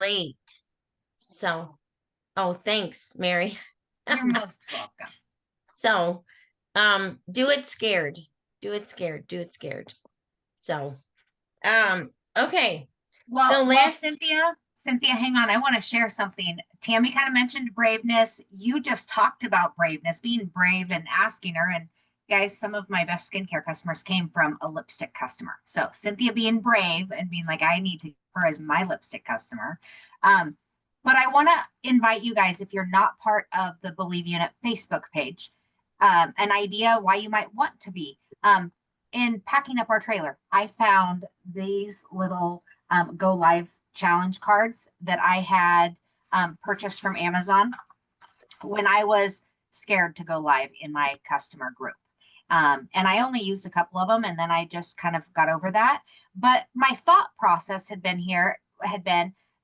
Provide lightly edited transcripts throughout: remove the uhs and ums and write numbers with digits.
late. So, oh, thanks, Mary. You're most welcome. So, do it scared. Do it scared. Do it scared. So, okay. So Well, last, Cynthia, hang on. I want to share something. Tammy kind of mentioned braveness. You just talked about braveness, being brave and asking her. And guys, some of my best skincare customers came from a lipstick customer. So Cynthia being brave and being like, I need to keep her as my lipstick customer. Um, but I want to invite you guys, if you're not part of the Believe Unit Facebook page, an idea why you might want to be. In packing up our trailer, I found these little go live challenge cards that I had purchased from Amazon when I was scared to go live in my customer group. And I only used a couple of them and then I just kind of got over that. But my thought process had been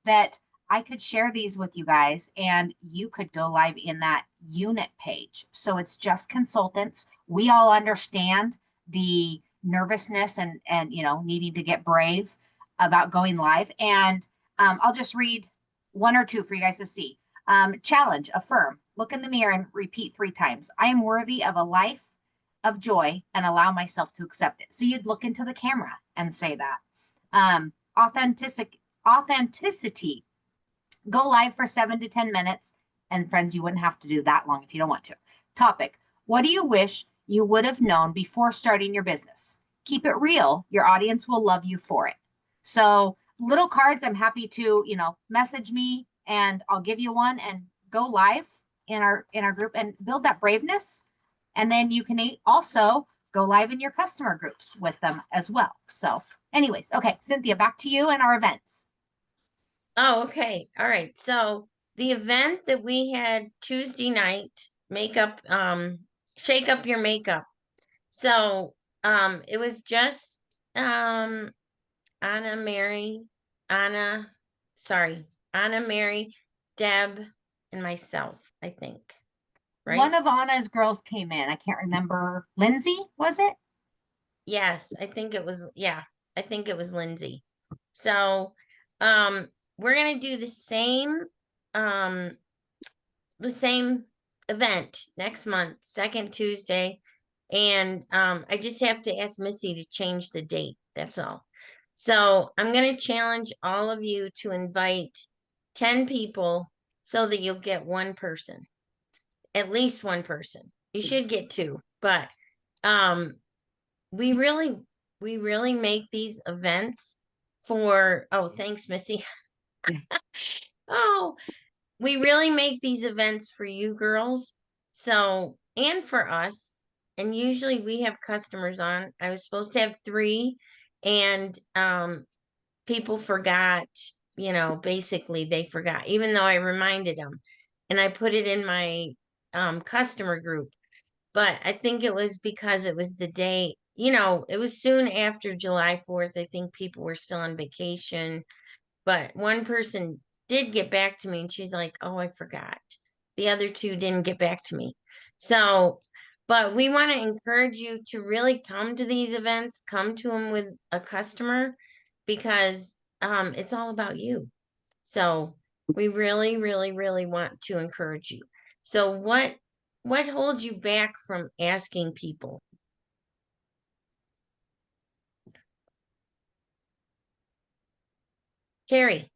that I could share these with you guys and you could go live in that unit page. So it's just consultants. We all understand the nervousness and needing to get brave about going live. And I'll just read one or two for you guys to see. Challenge, affirm, look in the mirror and repeat 3 times. I am worthy of a life of joy and allow myself to accept it. So you'd look into the camera and say that. Authenticity, go live for 7 to 10 minutes. And friends, you wouldn't have to do that long if you don't want to. Topic, what do you wish you would have known before starting your business? Keep it real. Your audience will love you for it. So little cards, I'm happy to, message me and I'll give you one and go live in our group and build that braveness. And then you can also go live in your customer groups with them as well. So anyways, okay, Cynthia, back to you and our events. oh, okay. All right. So the event that we had Tuesday night, makeup, shake up your makeup. So, it was just, Anna, Mary, Anna, sorry, Anna, Mary, Deb, and myself, I think, One right? of Anna's girls came in. I can't remember. Lindsay, was it? Yes, I think it was, yeah, I think it was Lindsay. So, um, we're gonna do um, the same event next month, second Tuesday. And I just have to ask Missy to change the date. That's all. So I'm going to challenge all of you to invite 10 people so that you'll get one person, at least one person. You should get two, but um, we really, we really make these events for, oh, thanks, Missy. Oh, we really make these events for you girls. So, and for us. And usually we have customers on. I was supposed to have 3 and people forgot, basically they forgot even though I reminded them. And I put it in my customer group. But I think it was because it was the day, it was soon after July 4th. I think people were still on vacation, but one person did get back to me and she's like, oh, I forgot. The other 2 didn't get back to me. So, but we want to encourage you to really come to these events, come to them with a customer because it's all about you. So we really, really, really want to encourage you. So what holds you back from asking people? Terry.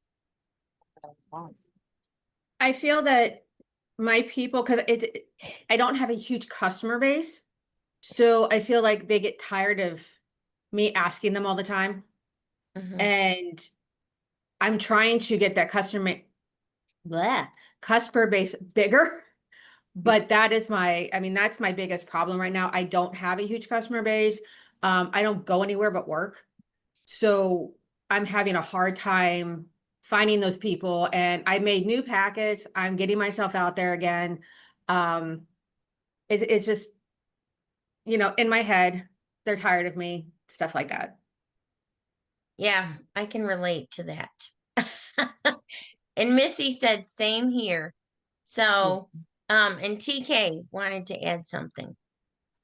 I feel that my people, because I don't have a huge customer base, so I feel like they get tired of me asking them all the time. Mhm. And I'm trying to get that customer base bigger. But that is that's my biggest problem right now. I don't have a huge customer base. I don't go anywhere but work. So I'm having a hard time finding those people. And I made new packets. I'm getting myself out there again. Um, it's just, in my head, they're tired of me, stuff like that. Yeah, I can relate to that. And Missy said same here. So, and TK wanted to add something.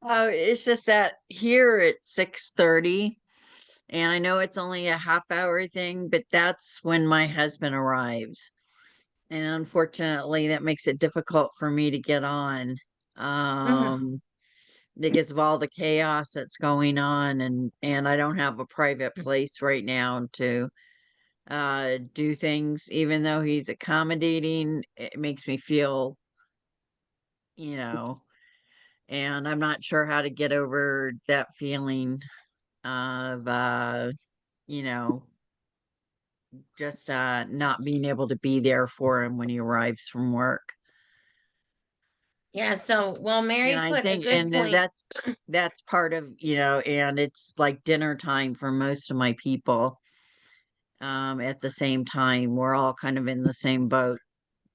It's just that here at 6:30, And I know it's only a half hour thing, but that's when my husband arrives. And unfortunately, that makes it difficult for me to get on. Um, because of all the chaos that's going on, and I don't have a private place right now to do things. Even though he's accommodating, it makes me feel, you know, and I'm not sure how to get over that feeling of you know, just not being able to be there for him when he arrives from work. Yeah, so, well, Mary And I put a think, good and then point. that's part of, and it's like dinner time for most of my people. At the same time, we're all kind of in the same boat,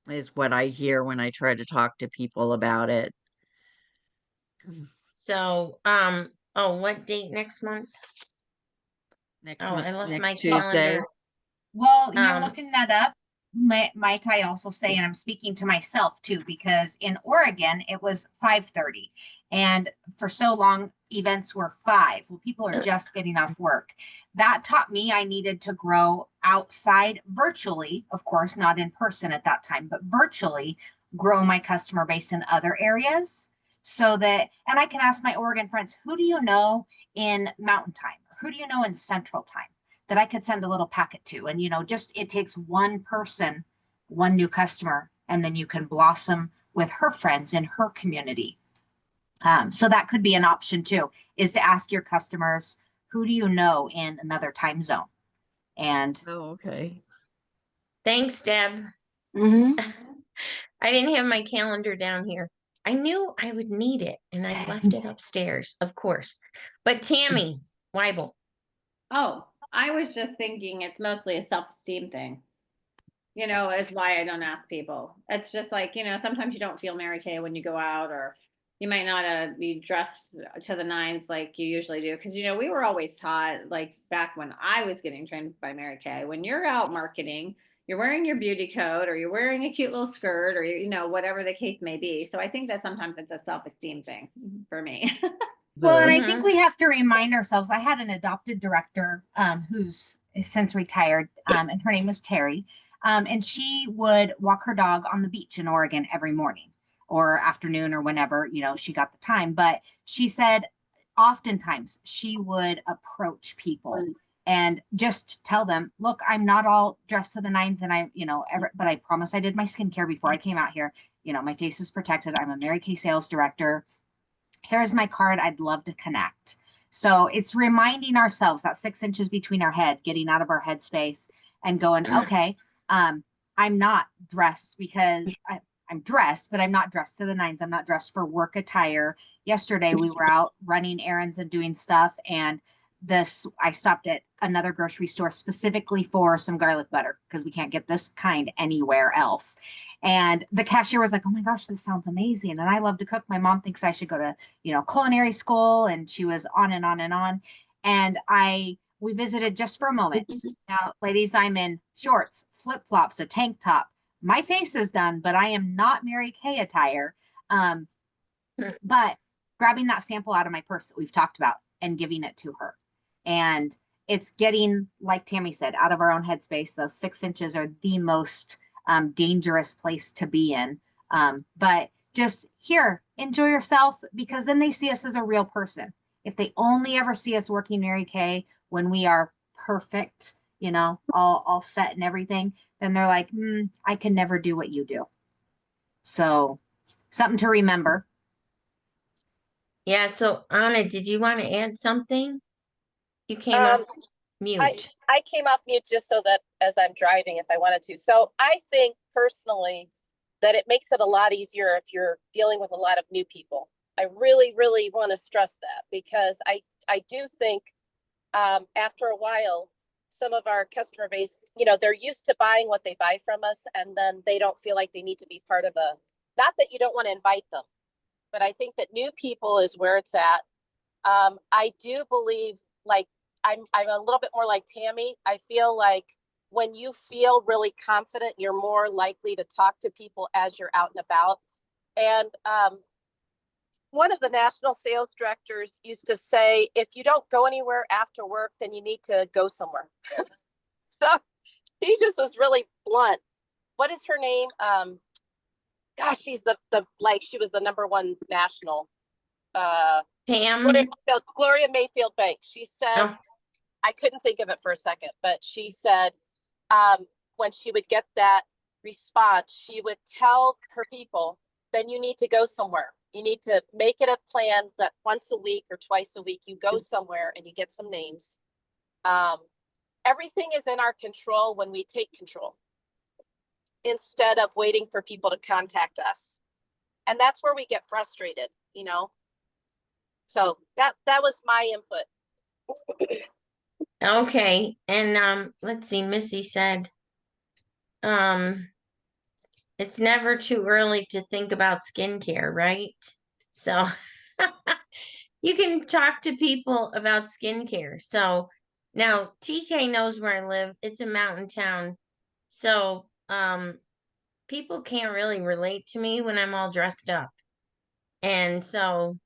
is what I hear when I try to talk to people about it. So, oh, what date next month? Next Oh, month, I left my next Tuesday. calendar. Well, you're Um, looking that up. Might I also say, and I'm speaking to myself too, because in Oregon it was 5:30, and for so long events were 5. Well, people are just getting off work. That taught me I needed to grow outside virtually, of course, not in person at that time, but virtually grow my customer base in other areas so that, and I can ask my Oregon friends, who do you know in Mountain Time? Who do you know in Central Time? That I could send a little packet to. And, just it takes one person, one new customer, and then you can blossom with her friends in her community. So that could be an option too, is to ask your customers, who do you know in another time zone? And Oh, okay. thanks, Deb. Mhm. I didn't have my calendar down here. I knew I would need it, and I left it upstairs, of course. But Tammy Weibel. Oh, I was just thinking it's mostly a self-esteem thing. Is why I don't ask people. It's just like, sometimes you don't feel Mary Kay when you go out, or you might not be dressed to the nines like you usually do. Because, we were always taught, like back when I was getting trained by Mary Kay, when you're out marketing, you're wearing your beauty coat, or you're wearing a cute little skirt, or, whatever the case may be. So I think that sometimes it's a self-esteem thing for me. well, and I Mhm. think we have to remind ourselves. I had an adopted director who's since retired, and her name was Terry. And she would walk her dog on the beach in Oregon every morning or afternoon or whenever, she got the time. But she said oftentimes she would approach people and just tell them, look, I'm not all dressed to the nines and but I promise I did my skincare before I came out here. My face is protected. I'm a Mary Kay sales director. Here's my card. I'd love to connect. So it's reminding ourselves that 6 inches between our head, getting out of our headspace and going, okay, I'm not dressed because I'm dressed, but I'm not dressed to the nines. I'm not dressed for work attire. Yesterday we were out running errands and doing stuff. And I stopped at another grocery store specifically for some garlic butter because we can't get this kind anywhere else. And the cashier was like, oh my gosh, this sounds amazing. And I love to cook. My mom thinks I should go to, culinary school. And she was on and on and on. And we visited just for a moment. Now, ladies, I'm in shorts, flip-flops, a tank top. My face is done, but I am not Mary Kay attire. But grabbing that sample out of my purse that we've talked about and giving it to her. And it's getting, like Tammy said, out of our own headspace. Those 6 inches are the most dangerous place to be in. But just here, enjoy yourself, because then they see us as a real person. If they only ever see us working Mary Kay when we are perfect, all set and everything, then they're like, I can never do what you do. So something to remember. Yeah, so Anna, did you want to add something? You came off mute. I came off mute just so that as I'm driving, if I wanted to. So I think personally that it makes it a lot easier if you're dealing with a lot of new people. I really, really want to stress that, because I do think after a while, some of our customer base, they're used to buying what they buy from us, and then they don't feel like they need to be part of not that you don't want to invite them, but I think that new people is where it's at. I do believe, like, I'm a little bit more like Tammy. I feel like when you feel really confident, you're more likely to talk to people as you're out and about. And one of the national sales directors used to say, if you don't go anywhere after work, then you need to go somewhere. So she just was really blunt. What is her name? Gosh, she's the like, she was the #1 national. Pam. Gloria Mayfield Banks. She said, Oh, I couldn't think of it for a second, but she said, when she would get that response, she would tell her people, then you need to go somewhere. You need to make it a plan that once a week or twice a week, you go somewhere and you get some names. Everything is in our control when we take control instead of waiting for people to contact us. And that's where we get frustrated, you know? So that was my input. okay. And let's see, Missy said, it's never too early to think about skincare, right? So you can talk to people about skincare. So now TK knows where I live. It's a mountain town. So people can't really relate to me when I'm all dressed up. And so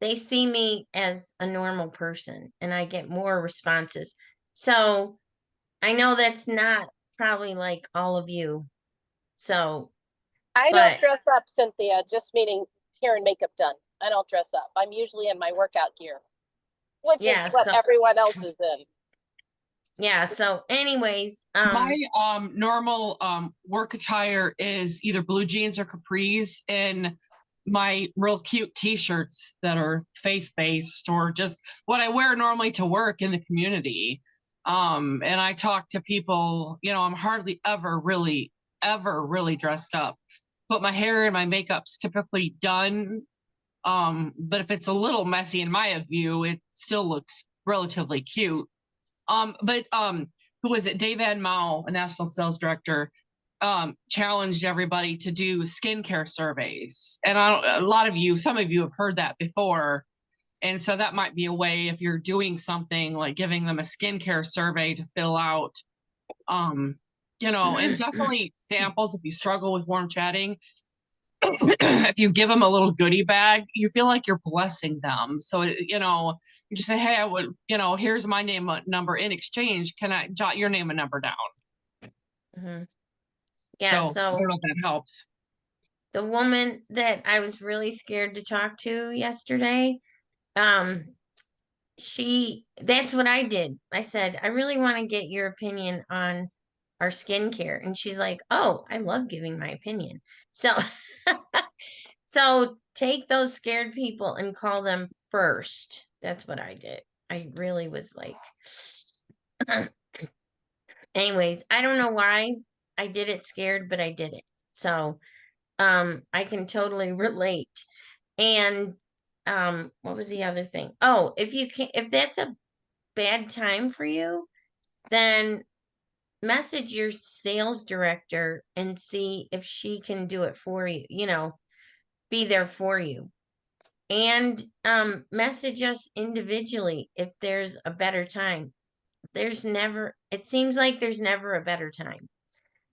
they see me as a normal person and I get more responses. So I know that's not probably like all of you. So, I don't but dress up, Cynthia, just meaning hair and makeup done. I don't dress up. I'm usually in my workout gear, which yeah, is what so everyone else is in. yeah, so anyways, My normal work attire is either blue jeans or capris, and my real cute t-shirts that are faith-based, or just what I wear normally to work in the community. And I talk to people, you know, I'm hardly ever really dressed up, but my hair and my makeup's typically done. But if it's a little messy in my view, it still looks relatively cute. But who was it? Dave Van Mao, a national sales director, challenged everybody to do skincare surveys. And a lot of you, some of you have heard that before. And so that might be a way, if you're doing something like giving them a skincare survey to fill out, you know, and definitely samples if you struggle with warm chatting. If you give them a little goodie bag, you feel like you're blessing them. So, you know, you just say, hey, I would, you know, here's my name number in exchange. Can I jot your name and number down? mhm. Yeah, So I so don't know if that helps. the woman that I was really scared to talk to yesterday, that's what I did. I said, I really want to get your opinion on our skincare. And she's like, oh, I love giving my opinion. So, so take those scared people and call them first. That's what I did. I really was like, anyways, I don't know why I did it scared, but I did it. So, I can totally relate. And, what was the other thing? Oh, if that's a bad time for you, then message your sales director and see if she can do it for you, you know, be there for you. And message us individually if there's a better time. It seems like there's never a better time.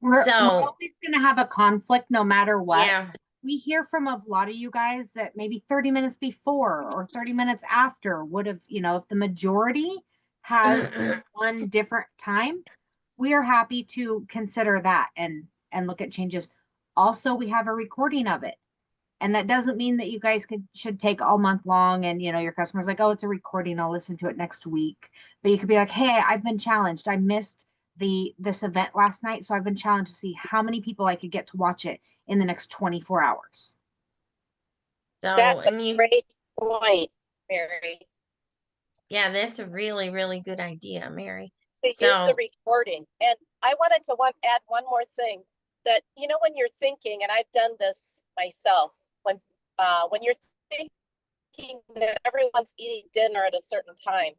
We're So, always gonna have a conflict no matter what. yeah. We hear from a lot of you guys that maybe 30 minutes before or 30 minutes after would have, you know, if the majority has one different time, we are happy to consider that and look at changes. Also, we have a recording of it. And that doesn't mean that you guys should take all month long and, you know, your customers like, oh, it's a recording, I'll listen to it next week. But you could be like, hey, I've been challenged. I missed this event last night, so I've been challenged to see how many people I could get to watch it in the next 24 hours. So, That's and a great point, Mary. yeah, that's a really, really good idea, Mary. To use So, the recording. And I wanted to add one more thing, that, you know, when you're thinking, and I've done this myself, when you're thinking that everyone's eating dinner at a certain time,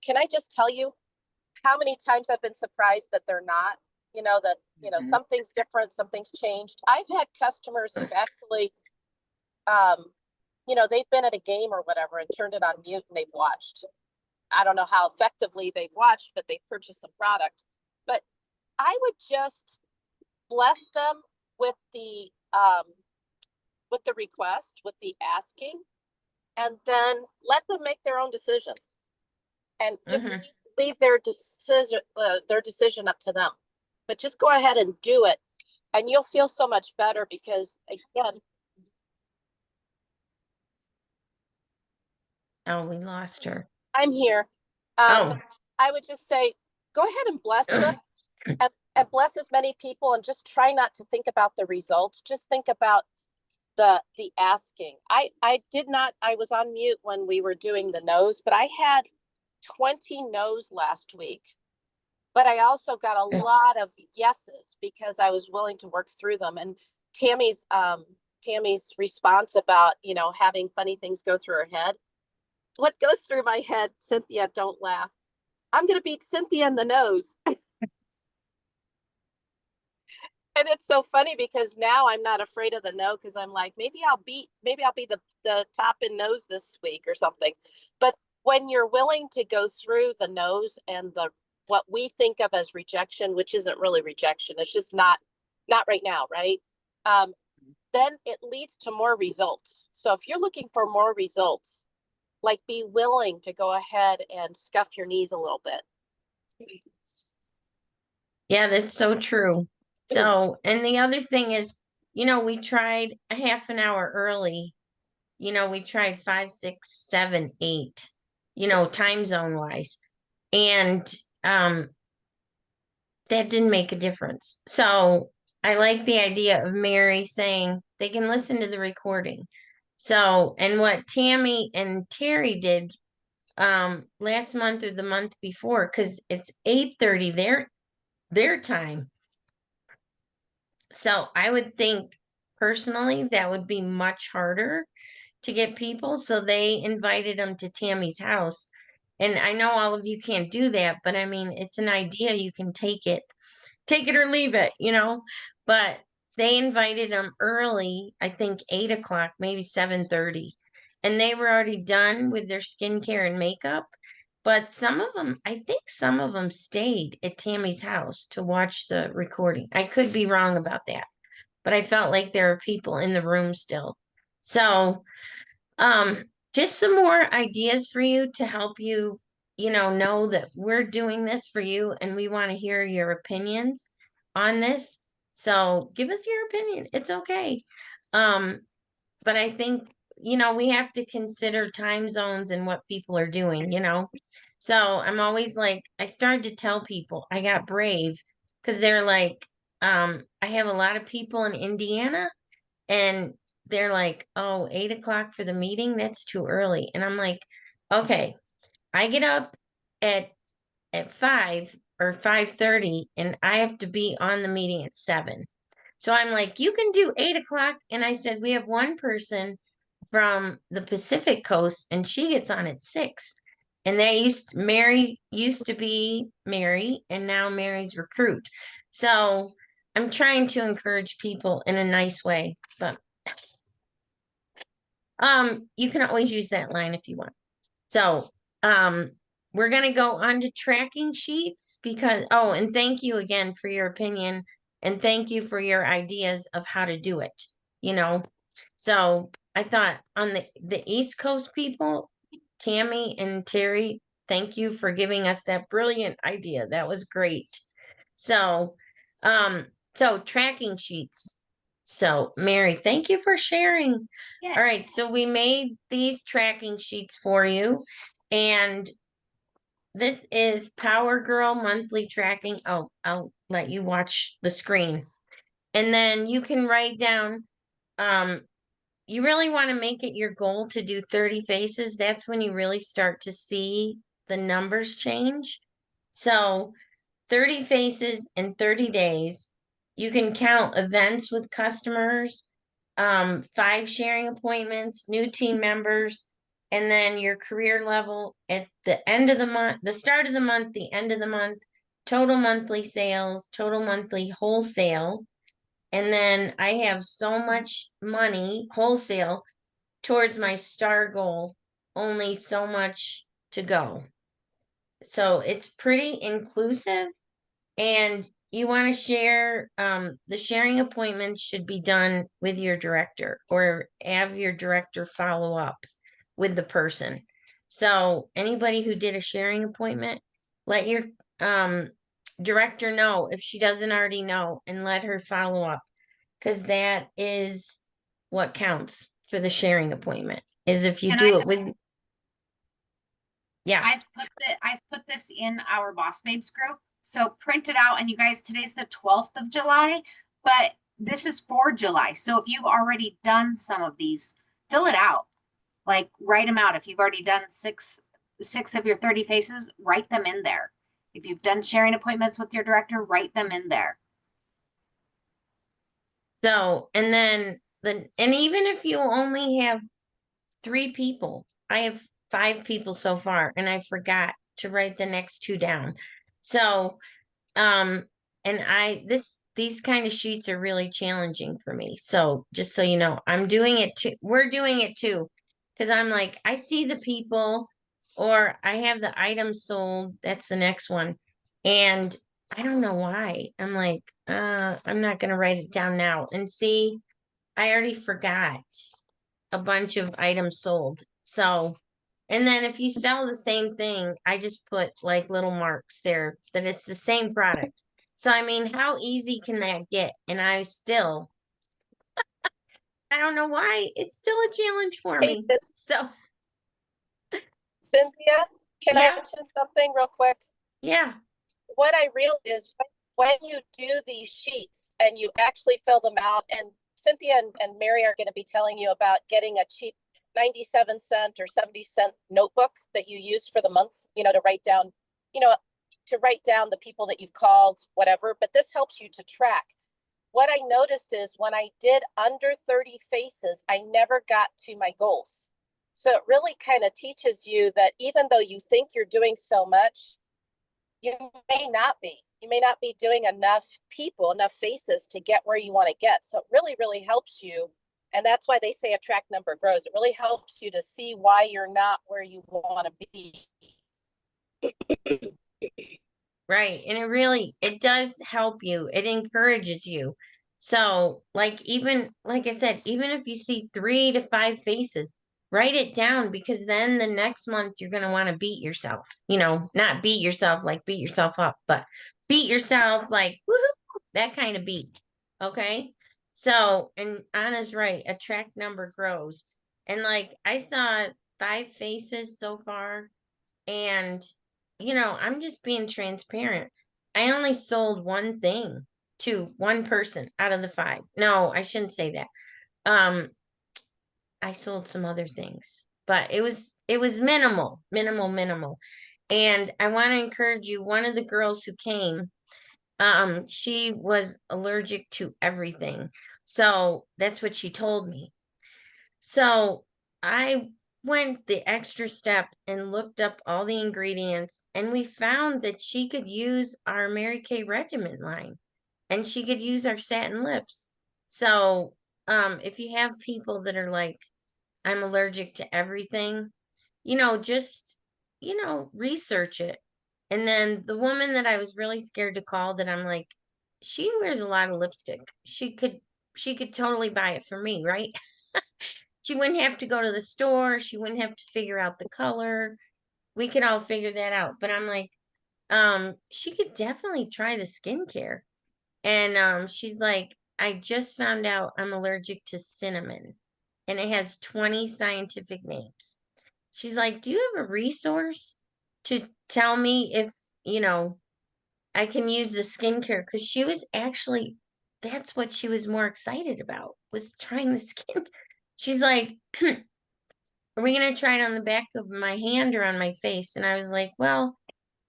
can I just tell you how many times I've been surprised that they're not, you know, that, you know, something's different, something's changed. I've had customers who've actually, you know, they've been at a game or whatever and turned it on mute and they've watched. I don't know how effectively they've watched, but they've purchased some product. But I would just bless them with the with the request, with the asking, and then let them make their own decision. And just Mhm. leave their decision up to them. But just go ahead and do it, and you'll feel so much better because, again, Oh, we lost her. I'm here. Oh. I would just say, go ahead and bless them and bless as many people, and just try not to think about the results. Just think about the asking. I was on mute when we were doing the no's, but I had 20 no's last week. But I also got a lot of yeses because I was willing to work through them. And Tammy's response about, having funny things go through her head. What goes through my head, Cynthia, don't laugh. I'm going to beat Cynthia in the nose. And it's so funny because now I'm not afraid of the no, because I'm like, maybe I'll be the top in no's this week or something. But when you're willing to go through the no's and what we think of as rejection, which isn't really rejection, it's just not right now, right? Then it leads to more results. So if you're looking for more results, like, be willing to go ahead and scuff your knees a little bit. Yeah, that's so true. So, and the other thing is, we tried a half an hour early. We tried 5, 6, 7, 8, time zone wise. And that didn't make a difference. So I like the idea of Mary saying they can listen to the recording. So, and what Tammy and Terry did last month or the month before, because it's 8:30 their time. So I would think personally that would be much harder to get people. So they invited them to Tammy's house. And I know all of you can't do that, but I mean, it's an idea. You can take it or leave it, But they invited them early, I think 8 o'clock, maybe 7:30. And they were already done with their skincare and makeup. But I think some of them stayed at Tammy's house to watch the recording. I could be wrong about that, but I felt like there were people in the room still. So, just some more ideas for you to help you, know that we're doing this for you and we want to hear your opinions on this. So give us your opinion. It's okay. But I think, we have to consider time zones and what people are doing, So I'm always like, I started to tell people I got brave because they're like, I have a lot of people in Indiana and they're like, oh, 8 o'clock for the meeting? That's too early. And I'm like, okay, I get up at 5 or 5:30 and I have to be on the meeting at 7. So I'm like, you can do 8 o'clock. And I said, we have one person from the Pacific Coast and she gets on at 6. And Mary used to be Mary and now Mary's recruit. So I'm trying to encourage people in a nice way, but you can always use that line if you want. So, we're gonna go on to tracking sheets because, and thank you again for your opinion and thank you for your ideas of how to do it, So I thought on the East Coast people, Tammy and Terry, thank you for giving us that brilliant idea. That was great. So, tracking sheets. So, Mary, thank you for sharing. Yeah. All right, so we made these tracking sheets for you, and this is Power Girl monthly tracking. Oh, I'll let you watch the screen. And then you can write down, you really want to make it your goal to do 30 faces. That's when you really start to see the numbers change. So 30 faces in 30 days. You can count events with customers, 5 sharing appointments, new team members, and then your career level at the end of the month, the start of the month, the end of the month, total monthly sales, total monthly wholesale. And then I have so much money wholesale towards my star goal, only so much to go. So it's pretty inclusive. And you want to share, the sharing appointments should be done with your director or have your director follow up with the person. So anybody who did a sharing appointment, let your director know if she doesn't already know and let her follow up. Cause that is what counts for the sharing appointment, is if you And do it with. Yeah, I've put this in our Boss Babes group. So print it out, and you guys, today's the 12th of July, but this is for July. So if you've already done some of these, fill it out. Like write them out. If you've already done six of your 30 faces, write them in there. If you've done sharing appointments with your director, write them in there. so, and then and even if you only have 3 people, I have 5 people so far, and I forgot to write the next 2 down. So, and these kind of sheets are really challenging for me. So just so you know, I'm doing it too. We're doing it too. Cause I'm like, I see the people, or I have the items sold. That's the next one. And I don't know why. I'm like, I'm not gonna write it down now. And see, I already forgot a bunch of items sold. So, and then if you sell the same thing, I just put like little marks there that it's the same product. So, I mean, how easy can that get? And I still, I don't know why, it's still a challenge for Hey, me. So, Cynthia, can I yeah, mention something real quick? yeah, What I realized is when you do these sheets and you actually fill them out, and Cynthia and Mary are going to be telling you about getting a cheap 97-cent or 70-cent notebook that you use for the month, to write down, the people that you've called, whatever, but this helps you to track. What I noticed is when I did under 30 faces, I never got to my goals. So it really kind of teaches you that even though you think you're doing so much, you may not be. You may not be doing enough faces to get where you want to get. So it really, really helps you. And that's why they say attract number grows. It really helps you to see why you're not where you want to be. right. And it does help you. It encourages you. So, like I said, even if you see 3 to 5 faces, write it down, because then the next month you're going to want to beat yourself. Not beat yourself like beat yourself up, but beat yourself like woohoo, that kind of beat. Okay. So, and Anna's right, attract number grows. And like I saw 5 faces so far, and I'm just being transparent. I only sold one thing to one person out of the 5. No, I shouldn't say that. I sold some other things, but it was minimal. And I want to encourage you, one of the girls who came, she was allergic to everything. So that's what she told me. So I went the extra step and looked up all the ingredients, and we found that she could use our Mary Kay Regiment line, and she could use our satin lips. So if you have people that are like, I'm allergic to everything, just research it. And then the woman that I was really scared to call, that I'm like, she wears a lot of lipstick, she could totally buy it for me, right? She wouldn't have to go to the store. She wouldn't have to figure out the color. We could all figure that out. But I'm like, she could definitely try the skincare. And she's like, I just found out I'm allergic to cinnamon, and it has 20 scientific names. She's like, do you have a resource to tell me if, I can use the skincare? Because she was actually, that's what she was more excited about, was trying the skin. She's like, are we going to try it on the back of my hand or on my face? And I was like, well,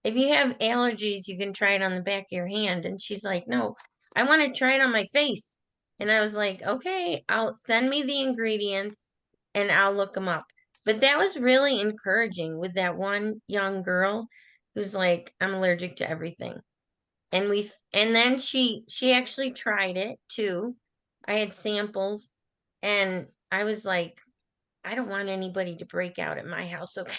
if you have allergies, you can try it on the back of your hand. And she's like, no, I want to try it on my face. And I was like, okay, I'll send me the ingredients and I'll look them up. But that was really encouraging with that one young girl who's like, I'm allergic to everything. And then she actually tried it too. I had samples, and I was like, I don't want anybody to break out at my house, okay?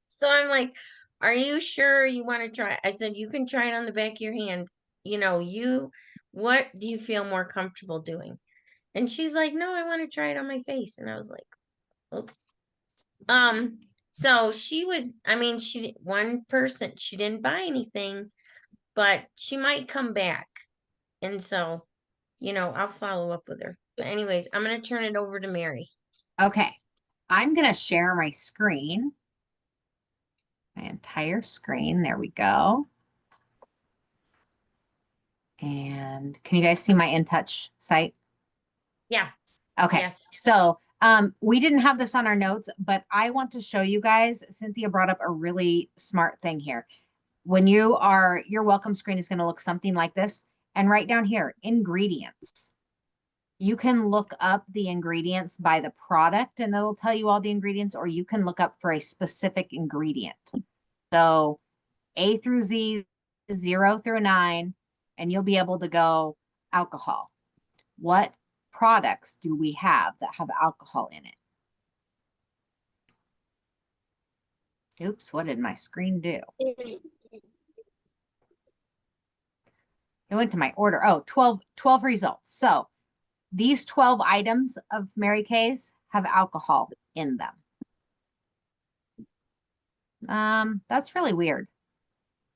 So I'm like, are you sure you want to try it? I said, you can try it on the back of your hand. what do you feel more comfortable doing? And she's like, no, I want to try it on my face. And I was like, okay. So one person, she didn't buy anything, but she might come back. And so, I'll follow up with her. But anyways, I'm going to turn it over to Mary. Okay, I'm gonna share my screen. My entire screen. There we go. And can you guys see my InTouch site? Yeah. Okay, Yes. so we didn't have this on our notes, but I want to show you guys, Cynthia brought up a really smart thing here. When your welcome screen is going to look something like this. And right down here, ingredients. You can look up the ingredients by the product and it'll tell you all the ingredients, or you can look up for a specific ingredient. So A through Z, 0 through 9, and you'll be able to go alcohol. What products do we have that have alcohol in it? Oops, what did my screen do? I went to my order. Oh, 12 results. So these 12 items of Mary Kay's have alcohol in them. That's really weird.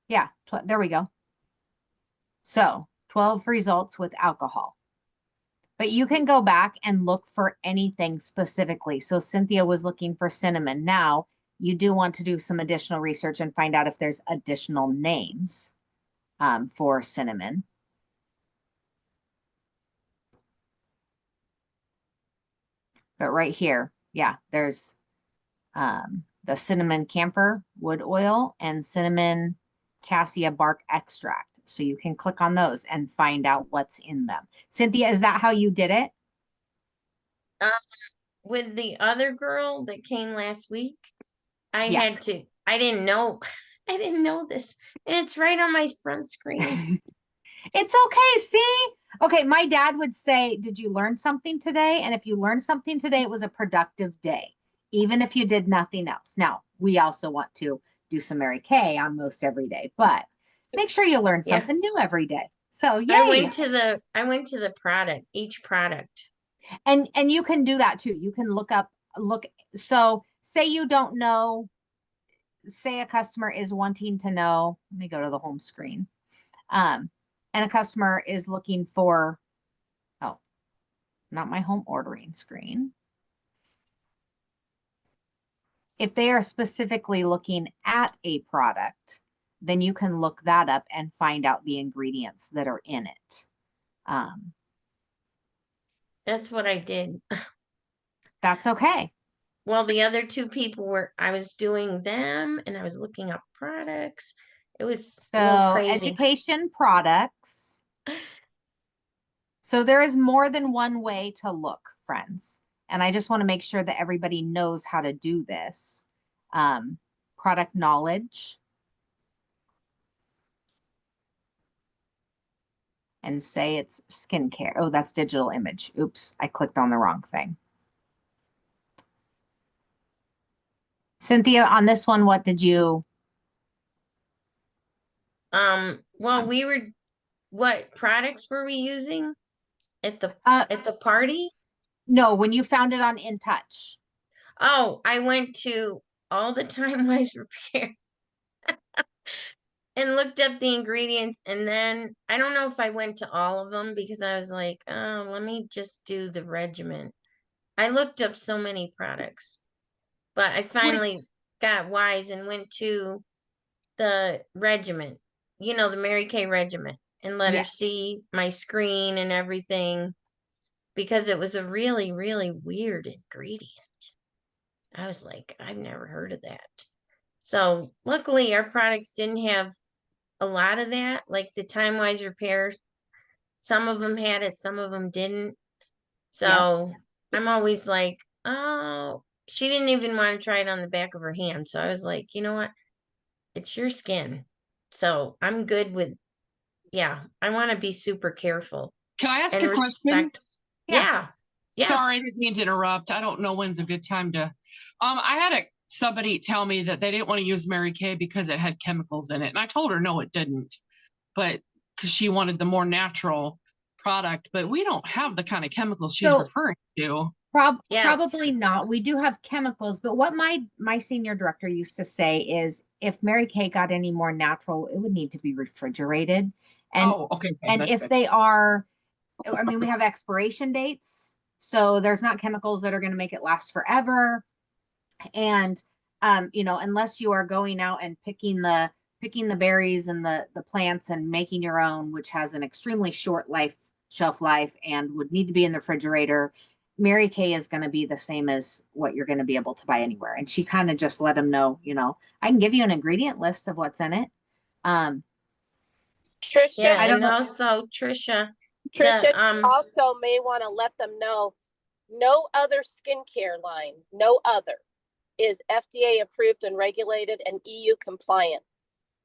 Yeah, there we go. So 12 results with alcohol. But you can go back and look for anything specifically. So Cynthia was looking for cinnamon. Now you do want to do some additional research and find out if there's additional names for cinnamon. But right here, yeah, there's the cinnamon camphor wood oil and cinnamon cassia bark extract. So you can click on those and find out what's in them. Cynthia, is that how you did it? With the other girl that came last week, I Yeah. didn't know this. And it's right on my front screen. It's okay. See? Okay, my dad would say, did you learn something today? And if you learned something today, it was a productive day, even if you did nothing else. Now, we also want to do some Mary Kay on most every day, but make sure you learn Yeah. something new every day. So yay. I went to the product, each product. And you can do that too. You can so say you don't know, say a customer is wanting to know, let me go to the home screen. And a customer is looking for, oh, not my home ordering screen. If they are specifically looking at a product, then you can look that up and find out the ingredients that are in it. That's what I did. That's okay. Well, the other two people I was doing them and I was looking up products. It was a little So crazy. education products. So there is more than one way to look, friends. And I just want to make sure that everybody knows how to do this. Product knowledge. And say it's skincare. Oh, that's digital image. Oops, I clicked on the wrong thing. Cynthia, on this one, what did you? Well, what products were we using at the party? No, when you found it on InTouch. Oh, I went to all the Time Wise Repair and looked up the ingredients, and then I don't know if I went to all of them because I was like, oh, let me just do the regimen. I looked up so many products, but I finally got wise and went to the regiment, the Mary Kay regiment, and let her see my screen and everything because it was a really, really weird ingredient. I was like, I've never heard of that. So luckily our products didn't have a lot of that, like the Time Wise Repair. Some of them had it, some of them didn't. So I'm always like, oh, she didn't even want to try it on the back of her hand. So I was like, you know what? It's your skin. So I'm good with, I want to be super careful. Can I ask and a question? Yeah. Sorry, I didn't mean to interrupt. I don't know when's a good time to. I had somebody tell me that they didn't want to use Mary Kay because it had chemicals in it, and I told her no, it didn't. But because she wanted the more natural product, but we don't have the kind of chemicals she's So- referring to. Yes. Probably not. We do have chemicals, but what my senior director used to say is if Mary Kay got any more natural, it would need to be refrigerated. And Oh, okay. and that's if good. they are, I mean, we have expiration dates, so there's not chemicals that are going to make it last forever. And you know, unless you are going out and picking the berries and the plants and making your own, which has an extremely short shelf life and would need to be in the refrigerator, Mary Kay is going to be the same as what you're going to be able to buy anywhere. And she kind of just let them know, you know, I can give you an ingredient list of what's in it. Trisha, Yeah, I don't and know. also Trisha, Trisha the, also may want to let them know, no other skincare line, no other is FDA approved and regulated and EU compliant.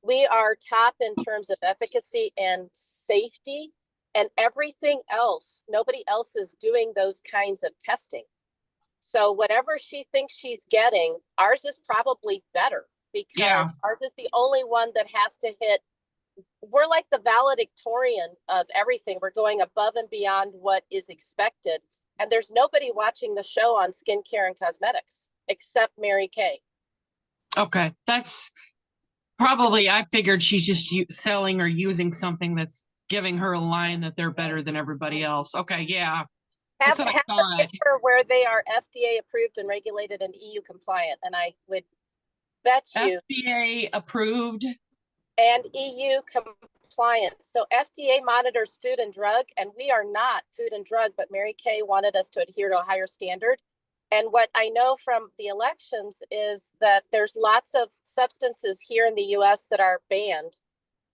We are top in terms of efficacy and safety, and everything else, nobody else is doing those kinds of testing. So whatever she thinks she's getting, ours is probably better because Yeah. ours is the only one that has to hit. We're like the valedictorian of everything. We're going above and beyond what is expected. And there's nobody watching the show on skincare and cosmetics except Mary Kay. Okay, that's probably, I figured she's just selling or using something that's giving her a line that they're better than everybody else. Okay, yeah. Have, That's what I have thought. a paper where they are FDA approved and regulated and EU compliant. And I would bet you FDA approved. and EU compliant. So FDA monitors food and drug, and we are not food and drug, but Mary Kay wanted us to adhere to a higher standard. And what I know from the elections is that there's lots of substances here in the US that are banned,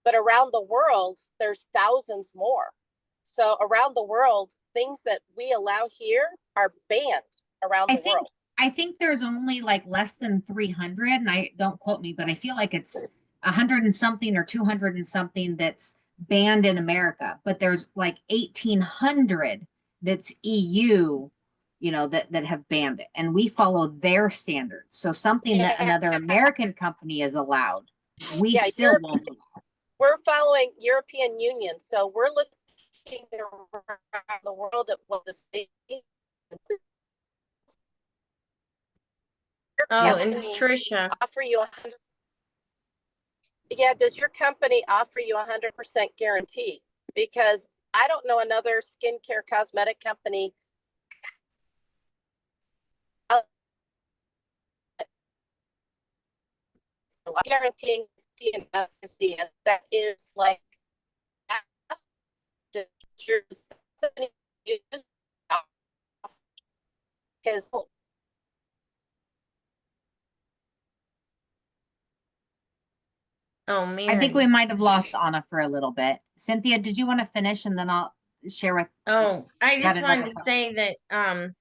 but around the world, there's thousands more. So around the world, things that we allow here are banned around the world. I think there's only like less than 300, and I don't quote me, but I feel like it's 100 and something or 200 and something that's banned in America, but there's like 1,800 that's EU, you know, that have banned it, and we follow their standards. So something that another American company is allowed, we Yeah, still won't allow. We're following European Union, so we're looking around the world at what the state. oh, and company Trisha, offer you 100. Yeah, does your company offer you 100% guarantee? Because I don't know another skincare cosmetic company guaranteeing and efficacy, and that is like because oh, Mary. I think we might have lost Anna for a little bit. Cynthia, did you want to finish, and then I'll share with. Oh, I Got just wanted another to thought. say that,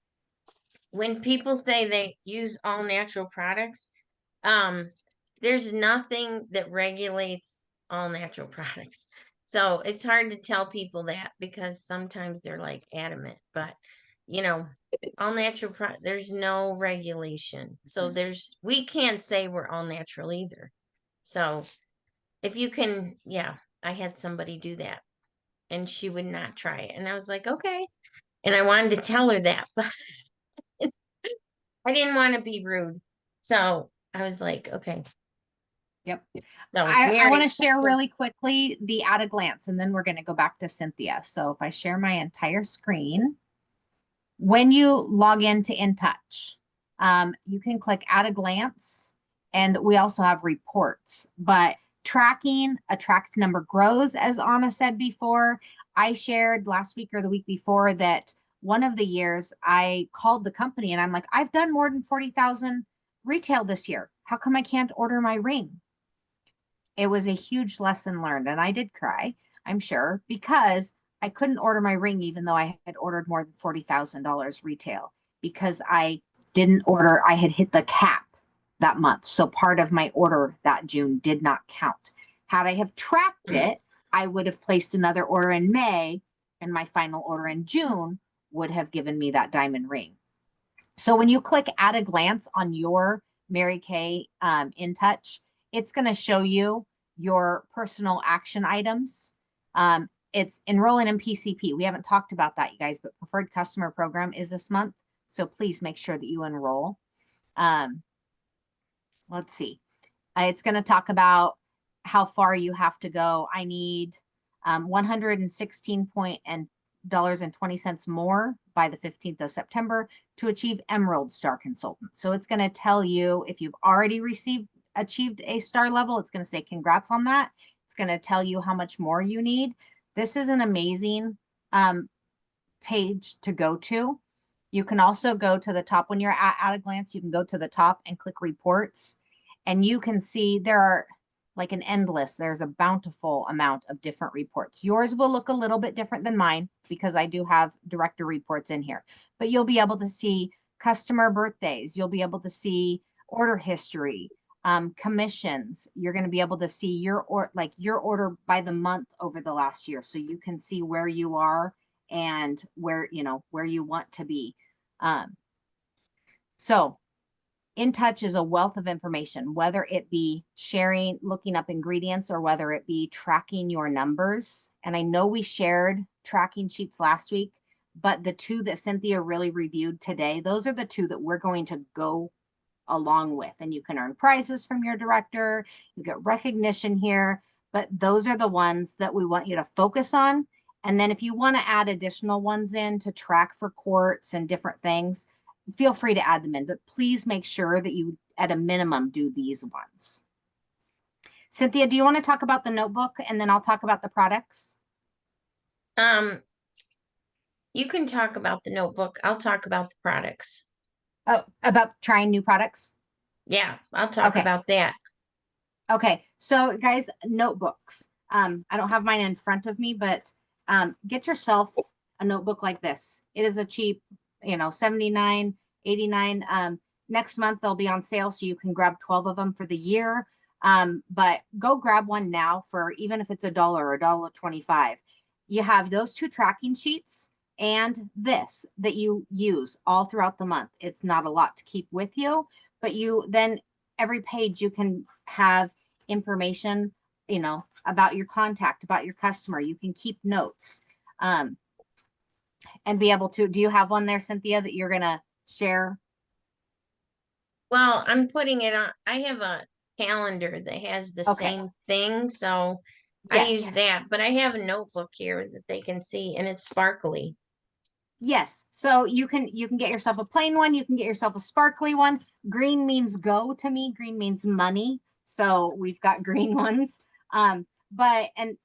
when people say they use all natural products, there's nothing that regulates all natural products. So it's hard to tell people that because sometimes they're like adamant, but you know, all natural there's no regulation. So we can't say we're all natural either. So if you can, yeah, I had somebody do that and she would not try it. And I was like, okay. And I wanted to tell her that, but I didn't want to be rude. So I was like, okay. Yep. So I Mary, want to share really quickly the at a glance, and then we're going to go back to Cynthia. So if I share my entire screen, when you log into InTouch, you can click at a glance, and we also have reports, but tracking a tracked number grows, as Anna said before. I shared last week or the week before that one of the years I called the company and I'm like, I've done more than 40,000 retail this year. How come I can't order my ring? It was a huge lesson learned, and I did cry, I'm sure, because I couldn't order my ring even though I had ordered more than $40,000 retail because I didn't order, I had hit the cap that month. So part of my order that June did not count. Had I have tracked it, I would have placed another order in May, and my final order in June would have given me that diamond ring. So when you click at a glance on your Mary Kay InTouch, it's going to show you your personal action items. It's enrolling in PCP. We haven't talked about that, you guys, but preferred customer program is this month. So please make sure that you enroll. Let's see. It's going to talk about how far you have to go. I need $116.20 more by the 15th of September to achieve Emerald Star Consultant. So it's going to tell you if you've already achieved a star level, it's going to say congrats on that. It's going to tell you how much more you need. This is an amazing page to go to. You can also go to the top when you're at a glance, you can go to the top and click reports, and you can see there are like an endless, there's a bountiful amount of different reports. Yours will look a little bit different than mine because I do have director reports in here, but you'll be able to see customer birthdays. You'll be able to see order history, commissions. You're going to be able to see your order by the month over the last year. So you can see where you are and where you want to be. So InTouch is a wealth of information, whether it be sharing, looking up ingredients, or whether it be tracking your numbers. And I know we shared tracking sheets last week, but the two that Cynthia really reviewed today, those are the two that we're going to go along with. And you can earn prizes from your director, you get recognition here, but those are the ones that we want you to focus on. And then if you want to add additional ones in to track for courts and different things, feel free to add them in, but please make sure that you, at a minimum, do these ones. Cynthia, do you want to talk about the notebook and then I'll talk about the products? You can talk about the notebook. I'll talk about the products. Oh, about trying new products? Yeah, I'll talk Okay. about that. Okay, so guys, notebooks. I don't have mine in front of me, but get yourself a notebook like this. It is a cheap, $79, $89. Next month they'll be on sale, so you can grab 12 of them for the year. But go grab one now for, even if it's $1 or $1.25. You have those two tracking sheets and this that you use all throughout the month. It's not a lot to keep with you, but you then every page you can have information, about your contact, about your customer. You can keep notes and be able to. Do you have one there, Cynthia, that you're going to share? Well, I'm putting it on. I have a calendar that has the Okay. same thing, so I Yes. use that, but I have a notebook here that they can see, and it's sparkly. Yes. So you can get yourself a plain one. You can get yourself a sparkly one. Green means go to me. Green means money. So we've got green ones. And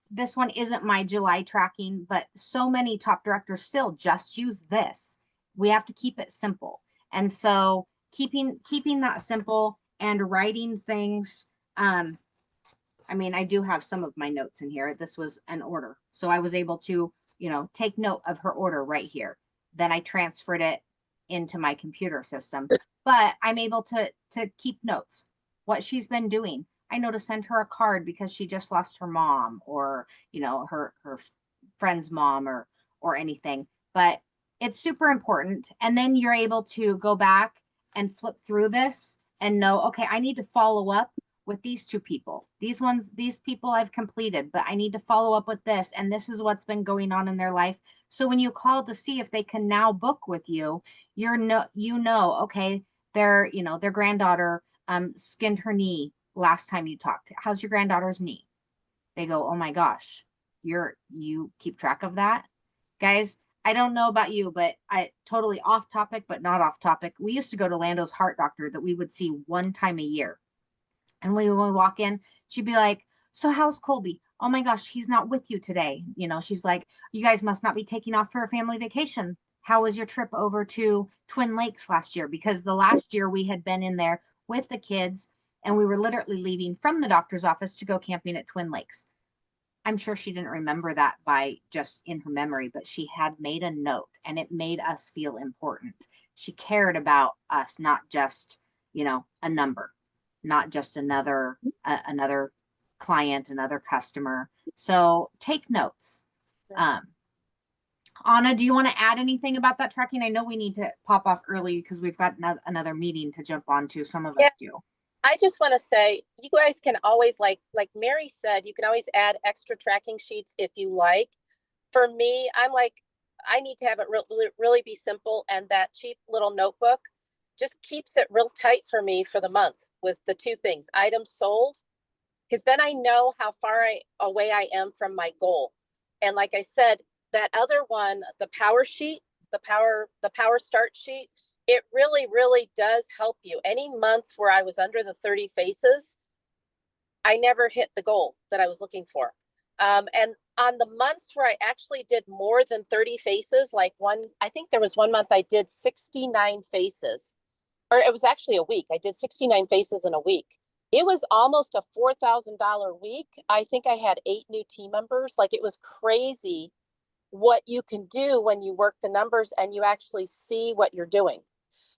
this one isn't my July tracking, but so many top directors still just use this. We have to keep it simple. And so keeping that simple and writing things. I do have some of my notes in here. This was an order. So I was able to, take note of her order right here. Then I transferred it into my computer system, but I'm able to keep notes, what she's been doing. I know to send her a card because she just lost her mom, or, her friend's mom, or anything, but it's super important. And then you're able to go back and flip through this and know, okay, I need to follow up with these two people. These people I've completed, but I need to follow up with this. And this is what's been going on in their life. So when you call to see if they can now book with you, okay, their granddaughter skinned her knee last time you talked. How's your granddaughter's knee? They go, oh my gosh, you keep track of that? Guys, I don't know about you, but I totally off topic, but not off topic. We used to go to Lando's heart doctor that we would see one time a year. And when we walk in, she'd be like, so how's Colby? Oh my gosh, he's not with you today. She's like, you guys must not be taking off for a family vacation. How was your trip over to Twin Lakes last year? Because the last year we had been in there with the kids and we were literally leaving from the doctor's office to go camping at Twin Lakes. I'm sure she didn't remember that by just in her memory, but she had made a note and it made us feel important. She cared about us, not just, a number, not just another client, another customer. So take notes. Anna, do you want to add anything about that tracking? I know we need to pop off early because we've got another meeting to jump onto. Some of us do. I just want to say, you guys can always, like Mary said, you can always add extra tracking sheets if you like. For me, I'm like, I need to have it really be simple, and that cheap little notebook just keeps it real tight for me for the month with the two things, items sold, because then I know how far away I am from my goal. And like I said, that other one, the power sheet, the power start sheet, it really does help you. Any month where I was under the 30 faces, I never hit the goal that I was looking for. And on the months where I actually did more than 30 faces, like I think there was one month I did 69 faces, or it was actually a week. I did 69 faces in a week. It was almost a $4,000 week. I think I had 8 new team members. Like, it was crazy what you can do when you work the numbers and you actually see what you're doing.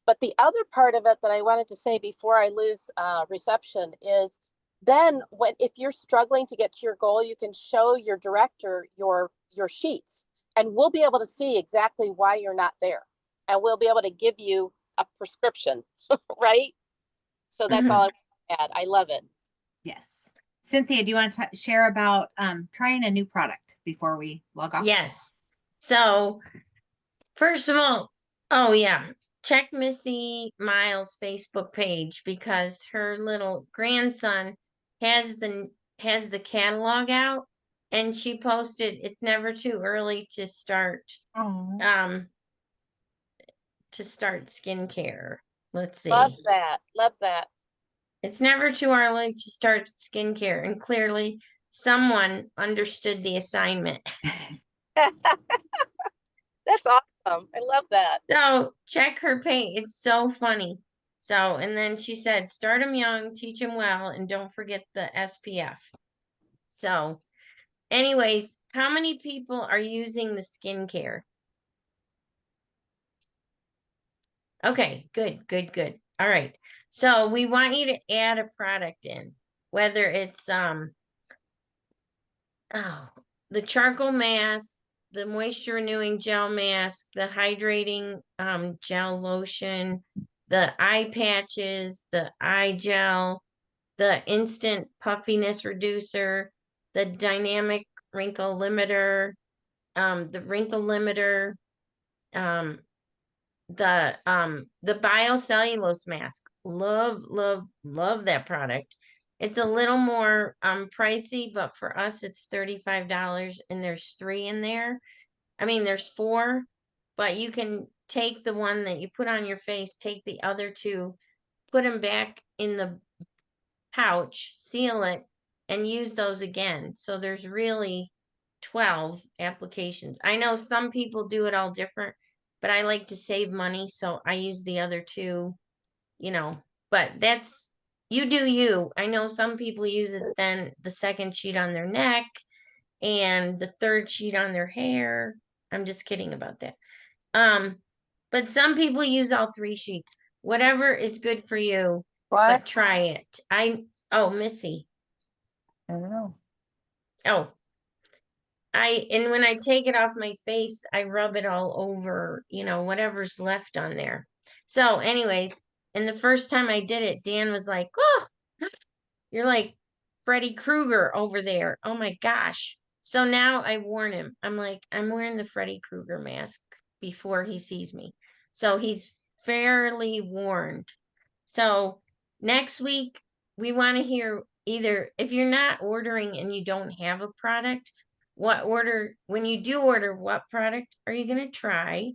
But the other part of it that I wanted to say before I lose reception is, then if you're struggling to get to your goal, you can show your director your sheets, and we'll be able to see exactly why you're not there. And we'll be able to give you a prescription, right? So that's all I want to add. I love it. Yes. Cynthia, do you want to share about trying a new product before we log off? Yes. So first of all, oh yeah, check Missy Miles' Facebook page, because her little grandson has the catalog out, and she posted it's never too early to start skincare. Let's see. Love that. Love that. It's never too early to start skincare, and clearly someone understood the assignment. That's awesome. I love that. So check her page. It's so funny. So, and then she said, start them young, teach them well, and don't forget the SPF. So anyways, how many people are using the skincare? Okay, good. All right. So we want you to add a product in, whether it's the charcoal mask, the moisture renewing gel mask, the hydrating gel lotion, the eye patches, the eye gel, the instant puffiness reducer, the dynamic wrinkle limiter, the wrinkle limiter, the biocellulose mask. Love that product. It's a little more pricey, but for us it's $35, and there's 3 in there. I mean, there's 4, but you can take the one that you put on your face, take the other 2, put them back in the pouch, seal it, and use those again. So there's really 12 applications. I know some people do it all different, but I like to save money, so I use the other 2, but that's, you do you. I know some people use it, then the second sheet on their neck and the third sheet on their hair. I'm just kidding about that. But some people use all 3 sheets. Whatever is good for you, but try it. Missy. I don't know. Oh, and when I take it off my face, I rub it all over, whatever's left on there. So anyways, and the first time I did it, Dan was like, oh, you're like Freddy Krueger over there. Oh my gosh. So now I warn him. I'm like, I'm wearing the Freddy Krueger mask before he sees me. So he's fairly warned. So next week, we want to hear either, if you're not ordering and you don't have a product, when you do order, what product are you going to try?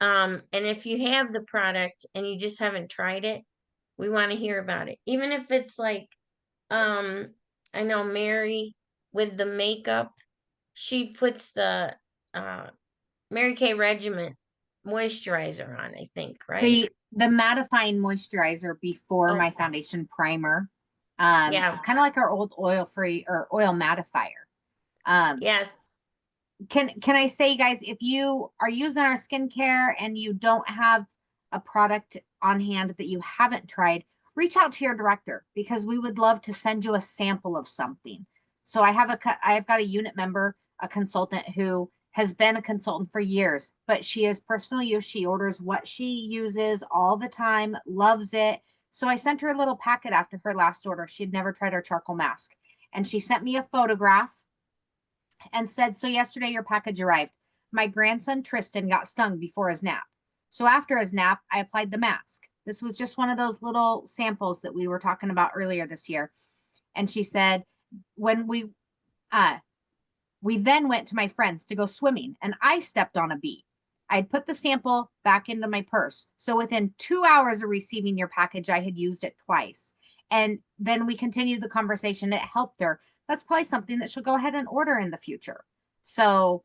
And if you have the product and you just haven't tried it, we want to hear about it. Even if it's like, I know Mary with the makeup, she puts the Mary Kay Regiment moisturizer on, I think, right? The mattifying moisturizer before my foundation primer. Yeah. Kind of like our old oil-free or oil mattifier. Yes. Can I say, guys, if you are using our skincare and you don't have a product on hand that you haven't tried, reach out to your director, because we would love to send you a sample of something. So I've got a unit member, a consultant who has been a consultant for years, but she is personal use. She orders what she uses all the time, loves it. So I sent her a little packet after her last order. She had never tried our charcoal mask. And she sent me a photograph and said, so yesterday your package arrived. My grandson Tristan got stung before his nap. So after his nap, I applied the mask. This was just one of those little samples that we were talking about earlier this year. And she said, when we then went to my friends to go swimming and I stepped on a bee. I'd put the sample back into my purse. So within 2 hours of receiving your package, I had used it twice. And then we continued the conversation. It helped her. That's probably something that she'll go ahead and order in the future. So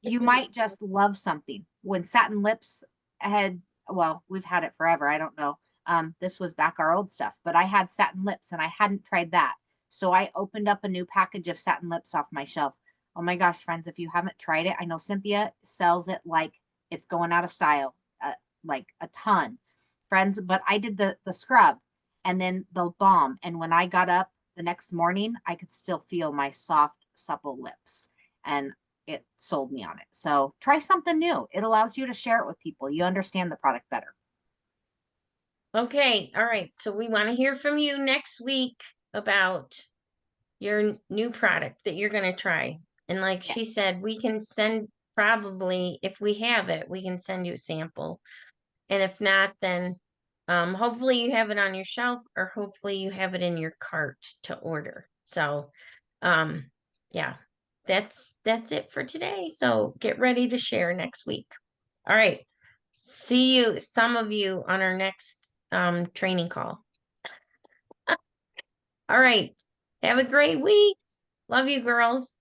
you might just love something. When Satin Lips had, well, we've had it forever. I don't know. This was back our old stuff, but I had Satin Lips and I hadn't tried that. So I opened up a new package of Satin Lips off my shelf. Oh my gosh, friends, if you haven't tried it, I know Cynthia sells it like it's going out of style, like a ton, friends. But I did the scrub and then the balm. And when I got up the next morning, I could still feel my soft, supple lips, and it sold me on it. So try something new. It allows you to share it with people. You understand the product better. Okay, all right. So we want to hear from you next week about your new product that you're going to try. And like she said, we can send, probably, if we have it, we can send you a sample. And if not, then hopefully you have it on your shelf, or hopefully you have it in your cart to order. So yeah, that's it for today. So get ready to share next week. All right. See you, some of you, on our next training call. All right. Have a great week. Love you, girls.